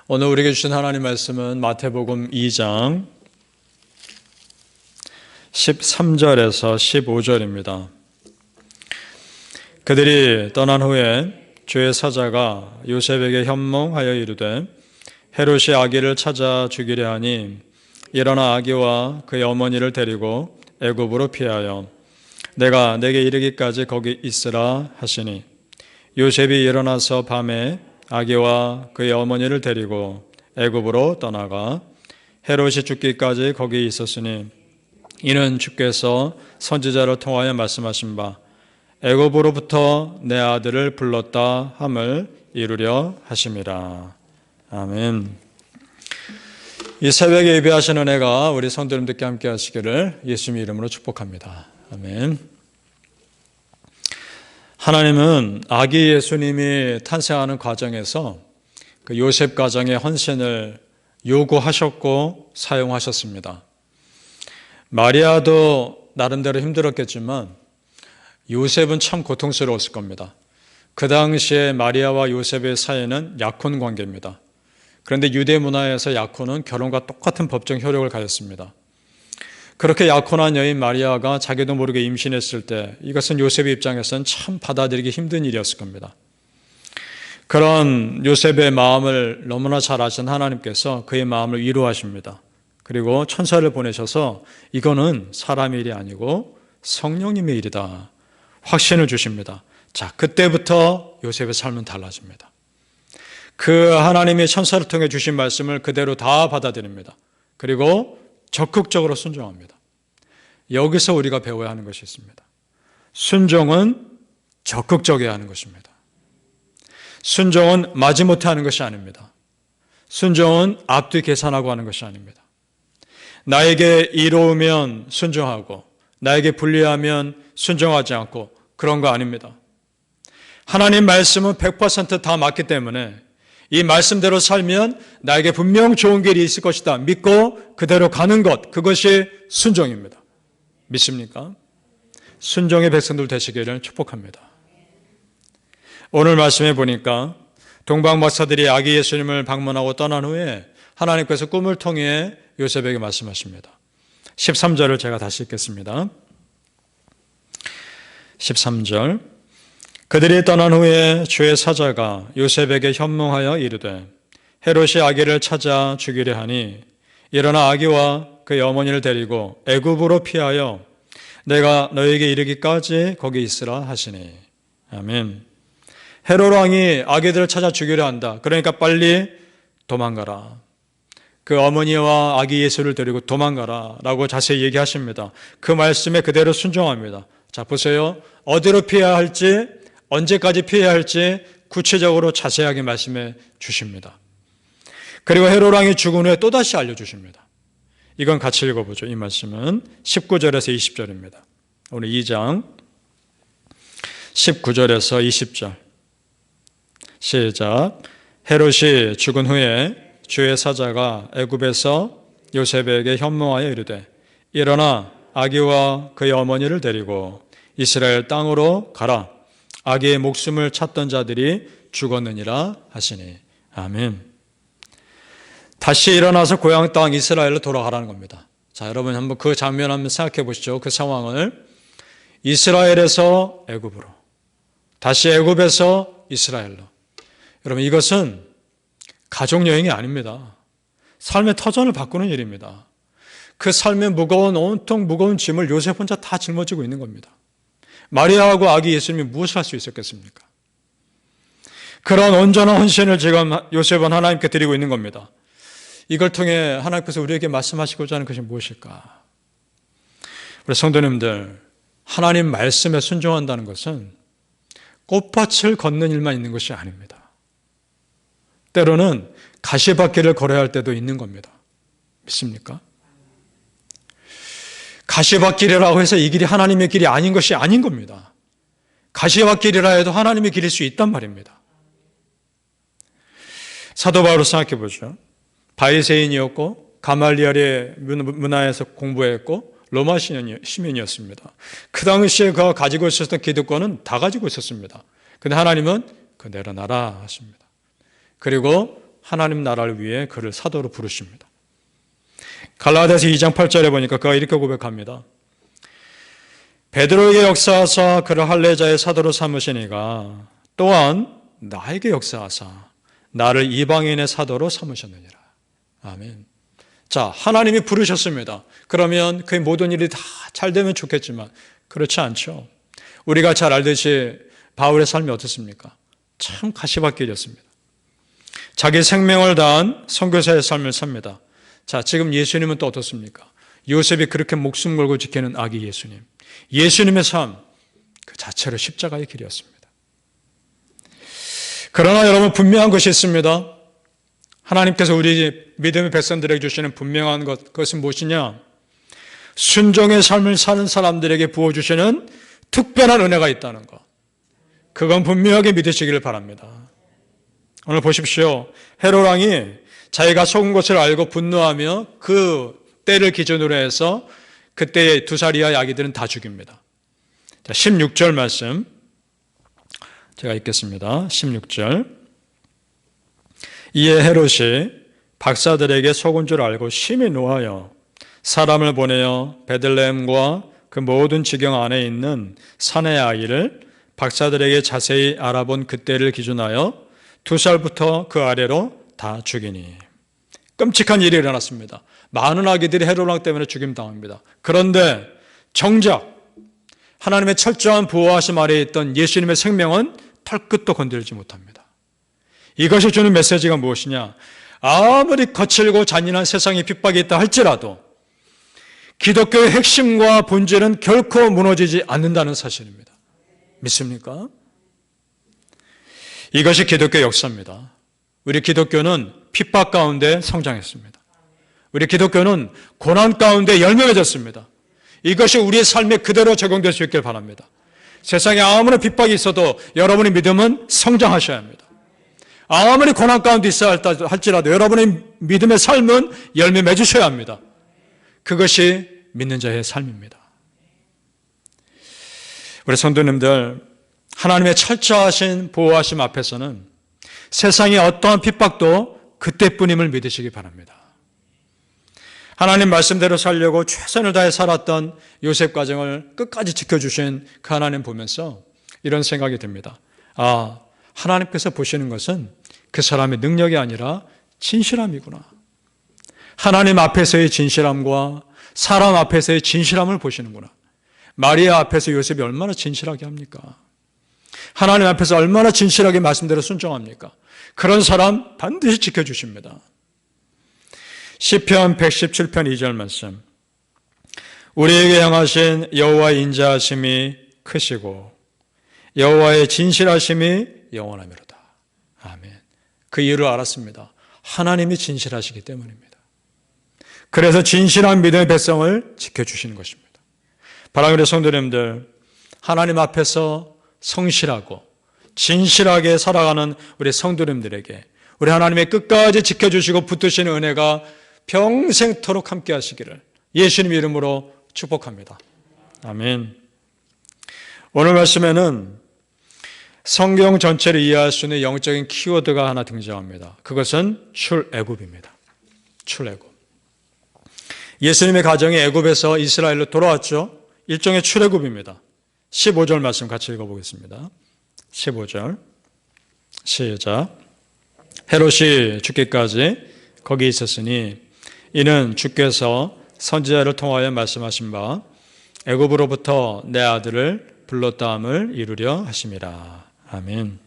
오늘 우리에게 주신 하나님 말씀은 마태복음 2장 13절에서 15절입니다. 그들이 떠난 후에 주의 사자가 요셉에게 현몽하여 이르되 헤롯이 아기를 찾아 죽이려 하니 일어나 아기와 그의 어머니를 데리고 애굽으로 피하여 내가 내게 이르기까지 거기 있으라 하시니 요셉이 일어나서 밤에 아기와 그의 어머니를 데리고 애굽으로 떠나가 헤롯이 죽기까지 거기 있었으니 이는 주께서 선지자를 통하여 말씀하신 바 애굽으로부터 내 아들을 불렀다 함을 이루려 하심이라. 아멘. 이 새벽에 예배하시는 은혜가 우리 성도님들께 함께 하시기를 예수님의 이름으로 축복합니다. 아멘. 하나님은 아기 예수님이 탄생하는 과정에서 그 요셉 가정의 헌신을 요구하셨고 사용하셨습니다. 마리아도 나름대로 힘들었겠지만 요셉은 참 고통스러웠을 겁니다. 그 당시에 마리아와 요셉의 사이는 약혼 관계입니다. 그런데 유대 문화에서 약혼은 결혼과 똑같은 법정 효력을 가졌습니다. 그렇게 약혼한 여인 마리아가 자기도 모르게 임신했을 때 이것은 요셉의 입장에서는 참 받아들이기 힘든 일이었을 겁니다. 그런 요셉의 마음을 너무나 잘 아신 하나님께서 그의 마음을 위로하십니다. 그리고 천사를 보내셔서 이거는 사람의 일이 아니고 성령님의 일이다. 확신을 주십니다. 자, 그때부터 요셉의 삶은 달라집니다. 그 하나님의 천사를 통해 주신 말씀을 그대로 다 받아들입니다. 그리고 적극적으로 순종합니다. 여기서 우리가 배워야 하는 것이 있습니다. 순종은 적극적이어야 하는 것입니다. 순종은 마지못해 하는 것이 아닙니다. 순종은 앞뒤 계산하고 하는 것이 아닙니다. 나에게 이로우면 순종하고 나에게 불리하면 순종하지 않고 그런 거 아닙니다. 하나님 말씀은 100% 다 맞기 때문에 이 말씀대로 살면 나에게 분명 좋은 길이 있을 것이다. 믿고 그대로 가는 것, 그것이 순종입니다. 믿습니까? 순종의 백성들 되시기를 축복합니다. 오늘 말씀해 보니까 동방 박사들이 아기 예수님을 방문하고 떠난 후에 하나님께서 꿈을 통해 요셉에게 말씀하십니다. 13절을 제가 다시 읽겠습니다. 13절 그들이 떠난 후에 주의 사자가 요셉에게 현몽하여 이르되 헤롯이 아기를 찾아 죽이려 하니 일어나 아기와 그의 어머니를 데리고 애굽으로 피하여 내가 너에게 이르기까지 거기 있으라 하시니. 아멘. 헤롯 왕이 아기들을 찾아 죽이려 한다. 그러니까 빨리 도망가라. 그 어머니와 아기 예수를 데리고 도망가라 라고 자세히 얘기하십니다. 그 말씀에 그대로 순종합니다. 자, 보세요. 어디로 피해야 할지, 언제까지 피해야 할지 구체적으로 자세하게 말씀해 주십니다. 그리고 헤롯 왕이 죽은 후에 또다시 알려주십니다. 이건 같이 읽어보죠. 이 말씀은 19절에서 20절입니다. 오늘 2장 19절에서 20절 시작. 헤롯이 죽은 후에 주의 사자가 애굽에서 요셉에게 현몽하여 이르되 일어나 아기와 그의 어머니를 데리고 이스라엘 땅으로 가라. 아기의 목숨을 찾던 자들이 죽었느니라 하시니. 아멘. 다시 일어나서 고향 땅 이스라엘로 돌아가라는 겁니다. 자, 여러분 한번 그 장면 한번 생각해 보시죠. 그 상황을 이스라엘에서 애굽으로, 다시 애굽에서 이스라엘로. 여러분 이것은 가족 여행이 아닙니다. 삶의 터전을 바꾸는 일입니다. 그 삶의 온통 무거운 짐을 요셉 혼자 다 짊어지고 있는 겁니다. 마리아하고 아기 예수님이 무엇을 할 수 있었겠습니까? 그런 온전한 헌신을 지금 요셉은 하나님께 드리고 있는 겁니다. 이걸 통해 하나님께서 우리에게 말씀하시고자 하는 것이 무엇일까? 우리 성도님들, 하나님 말씀에 순종한다는 것은 꽃밭을 걷는 일만 있는 것이 아닙니다. 때로는 가시밭길을 걸어야 할 때도 있는 겁니다. 믿습니까? 가시밭길이라고 해서 이 길이 하나님의 길이 아닌 것이 아닌 겁니다. 가시밭길이라 해도 하나님의 길일 수 있단 말입니다. 사도 바울을 생각해 보죠. 바리새인이었고 가말리엘의 문화에서 공부했고 로마 시민이었습니다. 그 당시에 그가 가지고 있었던 기득권은 다 가지고 있었습니다. 그런데 하나님은 그 내려놔라 하십니다. 그리고 하나님 나라를 위해 그를 사도로 부르십니다. 갈라디아서 2장 8절에 보니까 그가 이렇게 고백합니다. 베드로에게 역사하사 그를 할례자의 사도로 삼으시니가 또한 나에게 역사하사 나를 이방인의 사도로 삼으셨느니라. 아멘. 자, 하나님이 부르셨습니다. 그러면 그의 모든 일이 다 잘 되면 좋겠지만 그렇지 않죠. 우리가 잘 알듯이 바울의 삶이 어떻습니까? 참 가시밭길이었습니다. 자기 생명을 다한 선교사의 삶을 삽니다. 자, 지금 예수님은 또 어떻습니까? 요셉이 그렇게 목숨 걸고 지키는 아기 예수님. 예수님의 삶, 그 자체로 십자가의 길이었습니다. 그러나 여러분, 분명한 것이 있습니다. 하나님께서 우리 믿음의 백성들에게 주시는 분명한 것, 그것은 무엇이냐? 순종의 삶을 사는 사람들에게 부어주시는 특별한 은혜가 있다는 것. 그건 분명하게 믿으시기를 바랍니다. 오늘 보십시오. 헤롯 왕이 자기가 속은 것을 알고 분노하며 그 때를 기준으로 해서 그때의 2살 이하의 아기들은 다 죽입니다. 자, 16절 말씀 제가 읽겠습니다. 16절. 이에 헤롯이 박사들에게 속은 줄 알고 심히 노하여 사람을 보내어 베들레헴과 그 모든 지경 안에 있는 산의 아이를 박사들에게 자세히 알아본 그때를 기준하여 2살부터 그 아래로 다 죽이니. 끔찍한 일이 일어났습니다. 많은 아기들이 헤롯 왕 때문에 죽임당합니다. 그런데 정작 하나님의 철저한 보호하심 아래에 있던 예수님의 생명은 털끝도 건드리지 못합니다. 이것이 주는 메시지가 무엇이냐? 아무리 거칠고 잔인한 세상의 핍박이 있다 할지라도 기독교의 핵심과 본질은 결코 무너지지 않는다는 사실입니다. 믿습니까? 이것이 기독교 역사입니다. 우리 기독교는 핍박 가운데 성장했습니다. 우리 기독교는 고난 가운데 열매 맺었습니다. 이것이 우리의 삶에 그대로 적용될 수 있길 바랍니다. 세상에 아무리 핍박이 있어도 여러분의 믿음은 성장하셔야 합니다. 아무리 고난 가운데 있어야 할지라도 여러분의 믿음의 삶은 열매 맺으셔야 합니다. 그것이 믿는 자의 삶입니다. 우리 성도님들, 하나님의 철저하신 보호하심 앞에서는 세상의 어떠한 핍박도 그때뿐임을 믿으시기 바랍니다. 하나님 말씀대로 살려고 최선을 다해 살았던 요셉 가정을 끝까지 지켜주신 그 하나님 보면서 이런 생각이 듭니다. 아, 하나님께서 보시는 것은 그 사람의 능력이 아니라 진실함이구나. 하나님 앞에서의 진실함과 사람 앞에서의 진실함을 보시는구나. 마리아 앞에서 요셉이 얼마나 진실하게 합니까? 하나님 앞에서 얼마나 진실하게 말씀대로 순종합니까? 그런 사람 반드시 지켜주십니다. 시편 117편 2절 말씀. 우리에게 향하신 여호와의 인자하심이 크시고 여호와의 진실하심이 영원하미로다. 아멘. 그 이유를 알았습니다. 하나님이 진실하시기 때문입니다. 그래서 진실한 믿음의 백성을 지켜주시는 것입니다. 사랑하는 성도님들, 하나님 앞에서 성실하고 진실하게 살아가는 우리 성도님들에게 우리 하나님의 끝까지 지켜주시고 붙드시는 은혜가 평생토록 함께 하시기를 예수님 이름으로 축복합니다. 아멘. 오늘 말씀에는 성경 전체를 이해할 수 있는 영적인 키워드가 하나 등장합니다. 그것은 출애굽입니다. 출애굽. 예수님의 가정이 애굽에서 이스라엘로 돌아왔죠. 일종의 출애굽입니다. 15절 말씀 같이 읽어보겠습니다. 15절 시작. 헤롯이 죽기까지 거기 있었으니 이는 주께서 선지자를 통하여 말씀하신 바 애굽으로부터 내 아들을 불렀다함을 이루려 하심이라. 아멘.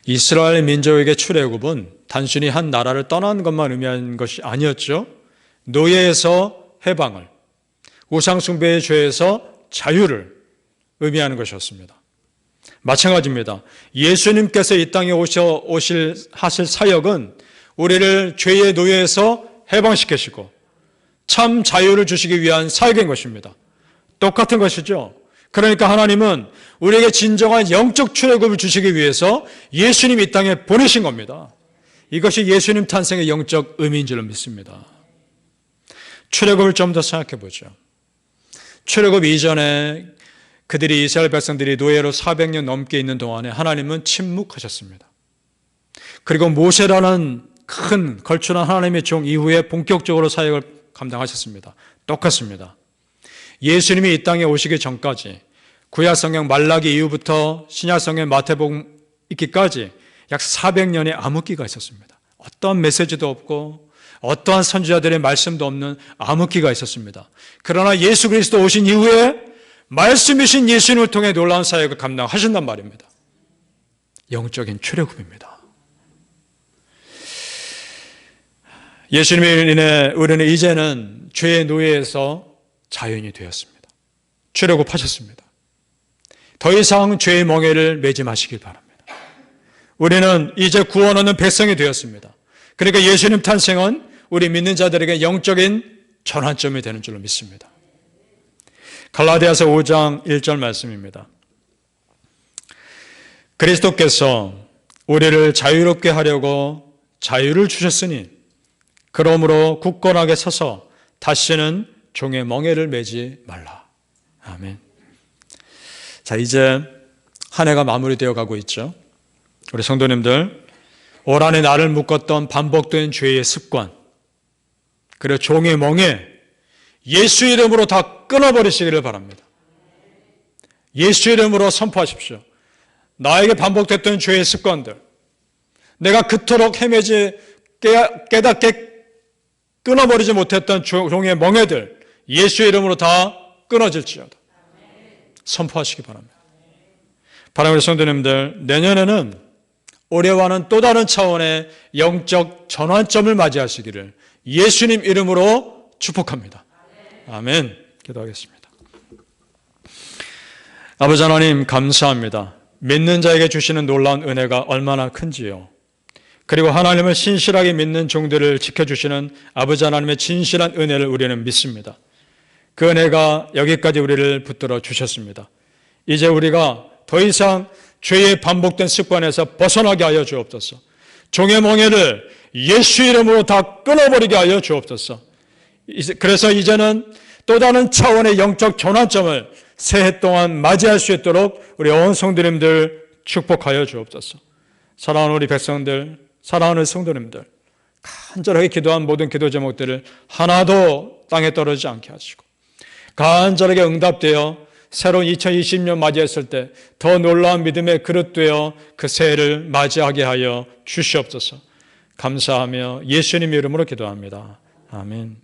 이스라엘 민족에게 출애굽은 단순히 한 나라를 떠나는 것만 의미한 것이 아니었죠. 노예에서 해방을, 우상숭배의 죄에서 자유를 의미하는 것이었습니다. 마찬가지입니다. 예수님께서 이 땅에 하실 사역은 우리를 죄의 노예에서 해방시키시고 참 자유를 주시기 위한 사역인 것입니다. 똑같은 것이죠. 그러니까 하나님은 우리에게 진정한 영적 출애굽을 주시기 위해서 예수님 이 땅에 보내신 겁니다. 이것이 예수님 탄생의 영적 의미인 줄 믿습니다. 출애굽을 좀 더 생각해 보죠. 출애굽 이전에 그들이 이스라엘 백성들이 노예로 400년 넘게 있는 동안에 하나님은 침묵하셨습니다. 그리고 모세라는 큰 걸출한 하나님의 종 이후에 본격적으로 사역을 감당하셨습니다. 똑같습니다. 예수님이 이 땅에 오시기 전까지 구약성경 말라기 이후부터 신약성경 마태복음 있기까지 약 400년의 암흑기가 있었습니다. 어떠한 메시지도 없고 어떠한 선지자들의 말씀도 없는 암흑기가 있었습니다. 그러나 예수 그리스도 오신 이후에 말씀이신 예수님을 통해 놀라운 사역을 감당하신단 말입니다. 영적인 출애굽입니다. 예수님을 인해 우리는 이제는 죄의 노예에서 자유인이 되었습니다. 출애굽하셨습니다. 더 이상 죄의 멍에를 매지 마시길 바랍니다. 우리는 이제 구원 얻는 백성이 되었습니다. 그러니까 예수님 탄생은 우리 믿는 자들에게 영적인 전환점이 되는 줄로 믿습니다. 갈라디아서 5장 1절 말씀입니다. 그리스도께서 우리를 자유롭게 하려고 자유를 주셨으니 그러므로 굳건하게 서서 다시는 종의 멍에를 매지 말라. 아멘. 자, 이제 한 해가 마무리되어 가고 있죠. 우리 성도님들, 올 한해 나를 묶었던 반복된 죄의 습관, 그리고 종의 멍에 예수 이름으로 다 끊어버리시기를 바랍니다. 예수 이름으로 선포하십시오. 나에게 반복됐던 죄의 습관들, 내가 그토록 헤매지 깨닫게 끊어버리지 못했던 종의 멍에들, 예수 이름으로 다 끊어질지어다. 선포하시기 바랍니다. 바람의 성도님들, 내년에는 올해와는 또 다른 차원의 영적 전환점을 맞이하시기를 예수님 이름으로 축복합니다. 아멘. 기도하겠습니다. 아버지 하나님 감사합니다. 믿는 자에게 주시는 놀라운 은혜가 얼마나 큰지요. 그리고 하나님을 신실하게 믿는 종들을 지켜주시는 아버지 하나님의 진실한 은혜를 우리는 믿습니다. 그 은혜가 여기까지 우리를 붙들어 주셨습니다. 이제 우리가 더 이상 죄의 반복된 습관에서 벗어나게 하여 주옵소서. 종의 멍에를 예수 이름으로 다 끊어버리게 하여 주옵소서. 그래서 이제는 또 다른 차원의 영적 전환점을 새해 동안 맞이할 수 있도록 우리 온 성도님들 축복하여 주옵소서. 사랑하는 우리 백성들, 사랑하는 성도님들, 간절하게 기도한 모든 기도 제목들을 하나도 땅에 떨어지지 않게 하시고 간절하게 응답되어 새로운 2020년 맞이했을 때 더 놀라운 믿음의 그릇 되어 그 새해를 맞이하게 하여 주시옵소서. 감사하며 예수님 이름으로 기도합니다. 아멘.